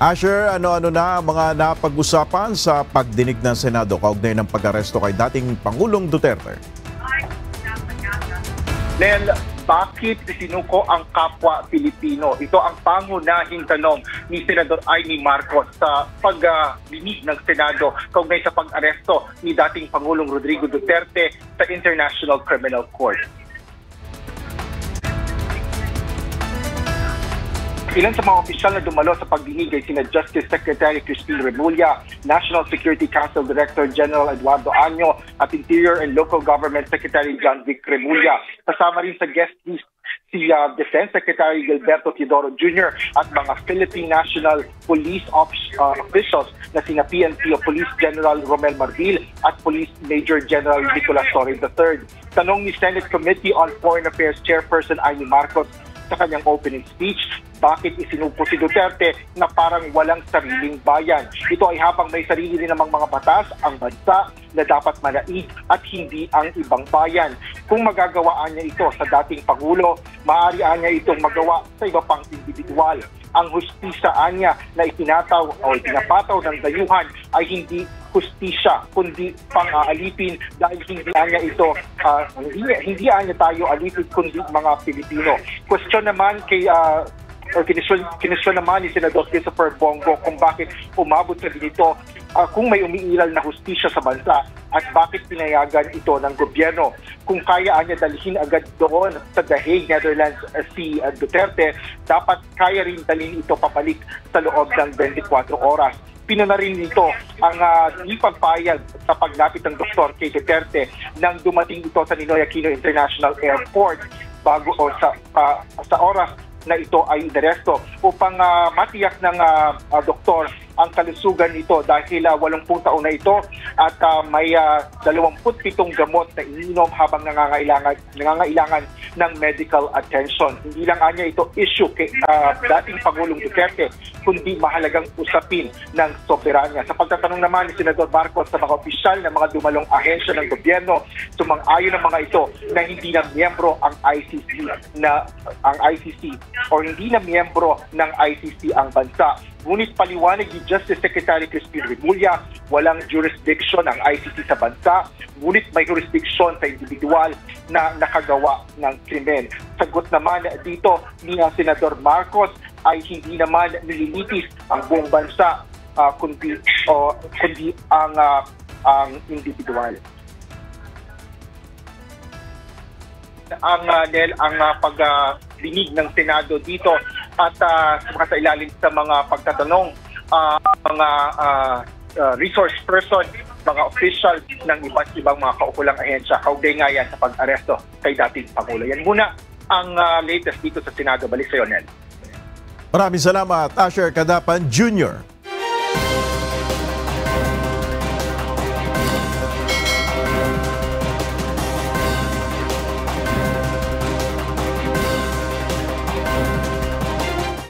Asher, ano-ano na ang mga napag-usapan sa pagdinig ng Senado kaugnay ng pag-aresto kay dating Pangulong Duterte? Nel, bakit sinuko ang kapwa Pilipino? Ito ang pangunahing tanong ni Senador Amy Marcos sa pagdinig ng Senado kaugnay sa pag-aresto ni dating Pangulong Rodrigo Duterte sa International Criminal Court. Ilan sa mga opisyal na dumalo sa pagdinig ay sina Justice Secretary Cristina Remulla, National Security Council Director General Eduardo Año at Interior and Local Government Secretary John Vic Remulla. Kasama rin sa guest list si Defense Secretary Gilberto Teodoro Jr. at mga Philippine National Police officials na sina PNP o Police General Romel Marbil at Police Major General Nicolas Torres III. Tanong ni Senate Committee on Foreign Affairs Chairperson Amy Marcos sa kanyang opening speech, bakit isinupo si Duterte na parang walang sariling bayan. Ito ay habang may sarili rin namang mga batas ang bansa na dapat manaig at hindi ang ibang bayan. Kung magagawaan niya ito sa dating Pangulo, maaarian niya itong magawa sa iba pang individual. Ang hustisya niya na itinataw o itinapataw ng dayuhan ay hindi hustisya kundi pang-aalipin dahil hindi niya ito hindi niya tayo alipin kundi mga Pilipino. Question naman kay kinisyon naman ni Senador Christopher Bongo kung bakit umabot sa ganito, kung may umiiral na hustisya sa bansa at bakit pinayagan ito ng gobyerno. Kung kaya niya dalhin agad doon sa The Hague, Netherlands si Duterte, dapat kaya rin dalhin ito papalik sa loob ng 24 oras. Pinuna rin nito ang di pagpayag sa paglapit ng doktor kay Duterte nang dumating ito sa Ninoy Aquino International Airport bago o sa oras na ito ay inaresto upang matiyak ng doktor ang kalusugan nito dahil 80 taon na ito at may 27 gamot na iniinom habang nangangailangan ng medical attention. Hindi lang niya ito issue kay dating Pangulong Duterte, kundi mahalagang usapin ng soberanya. Sa pagtatanong naman ni Senador Marcos sa mga opisyal ng mga dumalong ahensya ng gobyerno, sumang-ayon ng mga ito na hindi na miyembro ang ICC o hindi na miyembro ng ICC ang bansa. Ngunit paliwanag ni Justice Secretary Cristina Remulla, walang jurisdiction ang ICC sa bansa, ngunit may jurisdiction sa individual na nakagawa ng krimen. Sagot naman dito ni Senador Marcos ay hindi naman nililitis ang buong bansa, kundi ang individual. Ang pagdinig ng Senado dito at sumasa-ilalim sa mga pagtatanong mga resource person, mga official ng iba't ibang mga kaukulang ahensya. Kaugnay nga yan sa pag-aresto kay dating Pangulo. Yan muna ang latest dito sa Senado. Balik sa iyo, Nel. Maraming salamat, Asher Cadapan Jr.